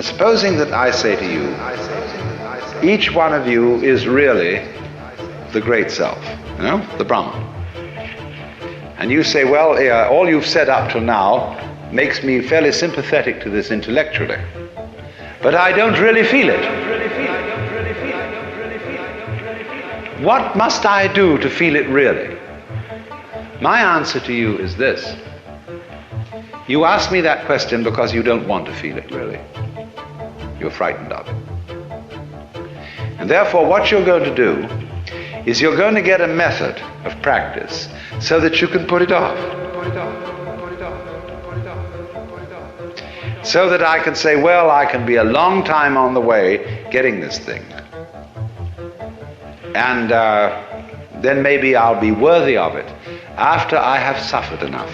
supposing that I say to you, each one of you is really the great self, the Brahman. And you say, well, all you've said up till now makes me fairly sympathetic to this intellectually, but I don't really feel it. What must I do to feel it really? My answer to you is this. You ask me that question because you don't want to feel it really. You're frightened of it. And therefore what you're going to do is you're going to get a method of practice so that you can put it off. So that I can say, well, I can be a long time on the way getting this thing. And then maybe I'll be worthy of it after I have suffered enough.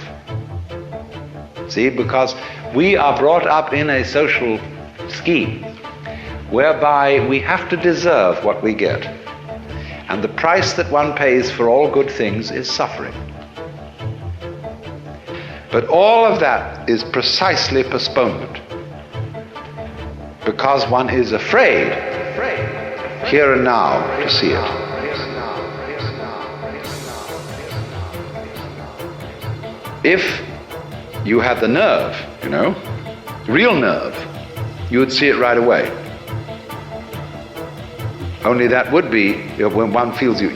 See, because we are brought up in a social scheme whereby we have to deserve what we get. And the price that one pays for all good things is suffering. But all of that is precisely postponement, because one is afraid here and now to see it. If you had the nerve, real nerve, you would see it right away. Only that would be, when one feels you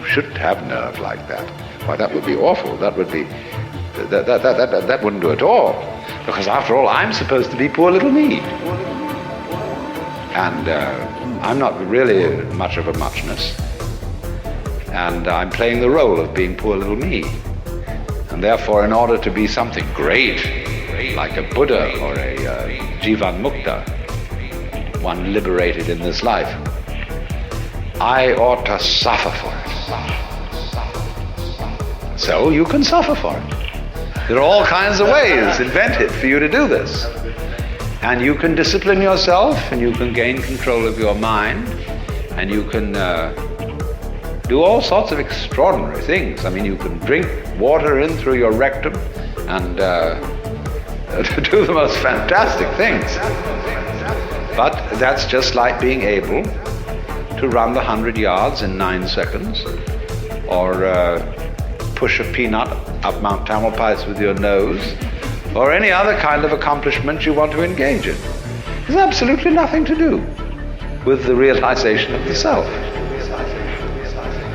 shouldn't have nerve like that. Why, that would be awful. That would be, that wouldn't do at all. Because after all, I'm supposed to be poor little me. And I'm not really much of a muchness. And I'm playing the role of being poor little me. And therefore, in order to be something great, like a Buddha or a Jivan Mukta, one liberated in this life, I ought to suffer for it. So you can suffer for it. There are all kinds of ways invented for you to do this. And you can discipline yourself, and you can gain control of your mind, and you can do all sorts of extraordinary things. I mean, you can drink water in through your rectum and do the most fantastic things. But that's just like being able to run the 100 yards in 9 seconds, or push a peanut up Mount Tamalpais with your nose, or any other kind of accomplishment you want to engage in. There's absolutely nothing to do with the realization of the self.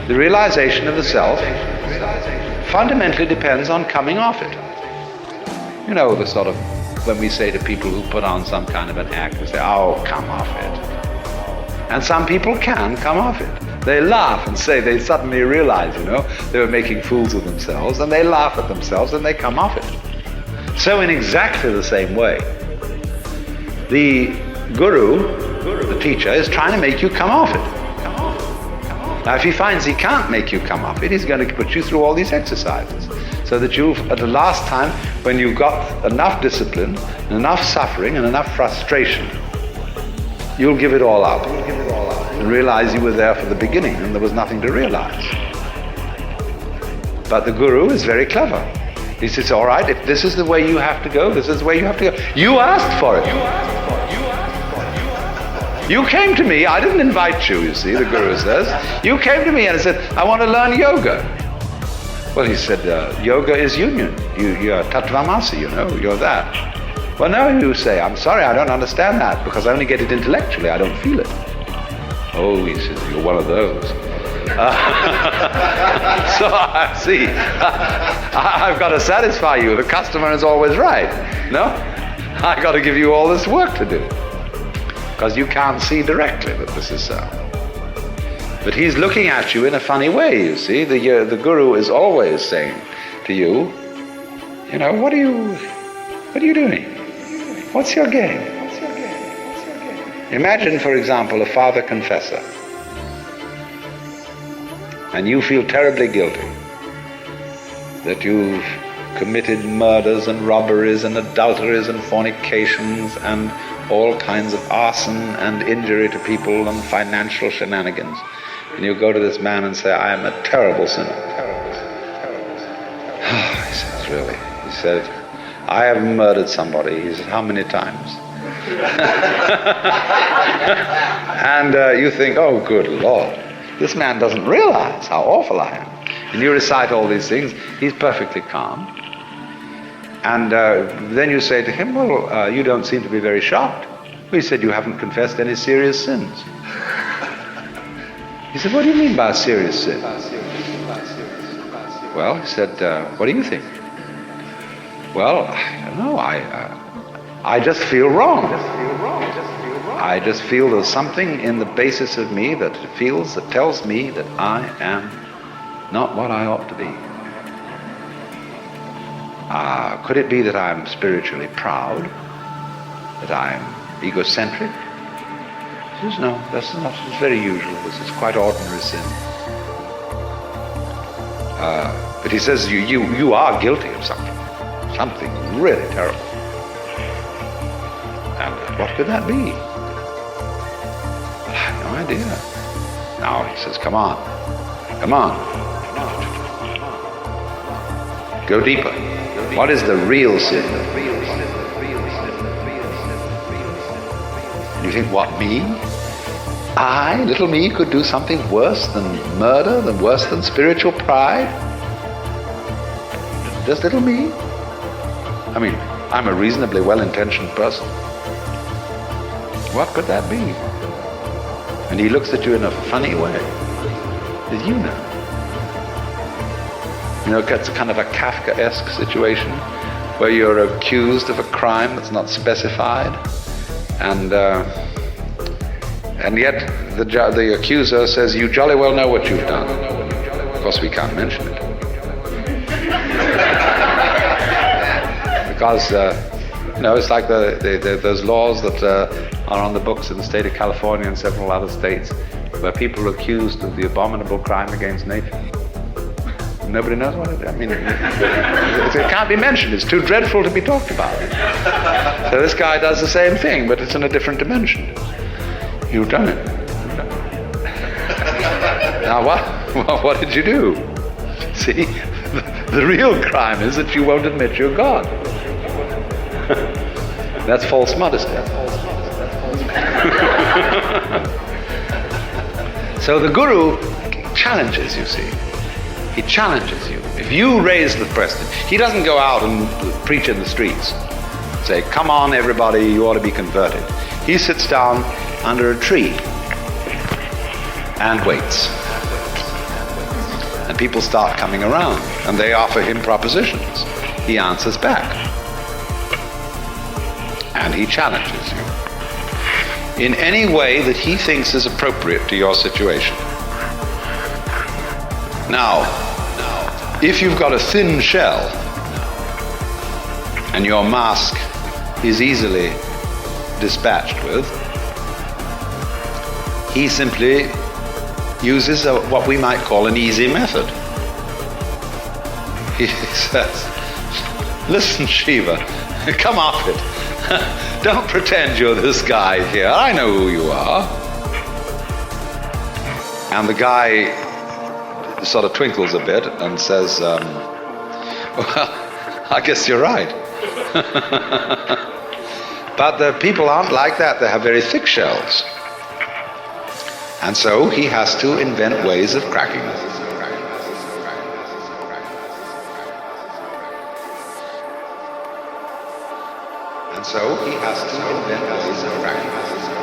The realization of the self fundamentally depends on coming off it. The sort of, when we say to people who put on some kind of an act, we say, oh, come off it. And some people can come off it. They laugh and say they suddenly realize, they were making fools of themselves, and they laugh at themselves and they come off it. So in exactly the same way, the guru, the teacher, is trying to make you come off it. Now, if he finds he can't make you come off it, he's going to put you through all these exercises, so that you, at the last time, when you've got enough discipline, and enough suffering, and enough frustration, you'll give it all up and realize you were there for the beginning and there was nothing to realize. But the guru is very clever. He says, all right, if this is the way you have to go, this is the way you have to go. You asked for it. You came to me, I didn't invite you, you see, the guru says. You came to me and said, I want to learn yoga. Well, he said, yoga is union. You're tattvamasi, you're that. Well, no, you say, I'm sorry, I don't understand that, because I only get it intellectually, I don't feel it. Oh, he says, you're one of those. So I see, I've got to satisfy you. The customer is always right. No? I got to give you all this work to do, because you can't see directly that this is so. But he's looking at you in a funny way, you see. The guru is always saying to you, what are you doing? What's your game? Imagine, for example, a father confessor, and you feel terribly guilty that you've committed murders and robberies and adulteries and fornications and all kinds of arson and injury to people and financial shenanigans. And you go to this man and say, I am a terrible sinner. He says, really? He said, I have murdered somebody. He said, how many times? And you think, oh, good Lord, this man doesn't realize how awful I am. And you recite all these things, he's perfectly calm. And then you say to him, well, you don't seem to be very shocked. Well, he said, you haven't confessed any serious sins. He said, what do you mean by a serious sin? Well, he said, what do you think? Well, I don't know, I just feel wrong. I just feel there's something in the basis of me that tells me that I am not what I ought to be. Could it be that I'm spiritually proud? That I'm egocentric? He says, no, that's not. It's very usual. This is quite ordinary sin. But he says, you are guilty of something really terrible. And what could that be? I have no idea. Now he says, come on. Go deeper. What is the real sin? You think, what, me? I, little me, could do something worse than murder, worse than spiritual pride? Just little me? I mean, I'm a reasonably well-intentioned person. What could that be? And he looks at you in a funny way. Did you know? You know, it's kind of a Kafkaesque situation where you're accused of a crime that's not specified, and yet the accuser says, you jolly well know what you've done. Of course, we can't mention it. Because, it's like those laws that are on the books in the state of California and several other states where people are accused of the abominable crime against nature. Nobody knows what it is. I mean, it can't be mentioned. It's too dreadful to be talked about. So this guy does the same thing, but it's in a different dimension. You've done it. Now what did you do? See, the real crime is that you won't admit you're God. That's false modesty. So the Guru challenges, you see. He challenges you. If you raise the question, he doesn't go out and preach in the streets. Say, come on everybody, you ought to be converted. He sits down under a tree and waits. And people start coming around and they offer him propositions. He answers back. And he challenges you in any way that he thinks is appropriate to your situation. Now, if you've got a thin shell and your mask is easily dispatched with, he simply uses what we might call an easy method. He says, listen, Shiva, come off it. Don't pretend you're this guy here. I know who you are. And the guy sort of twinkles a bit and says, well, I guess you're right. But the people aren't like that. They have very thick shells. And so he has to invent ways of cracking them. And so he has to invent ways of cracking them.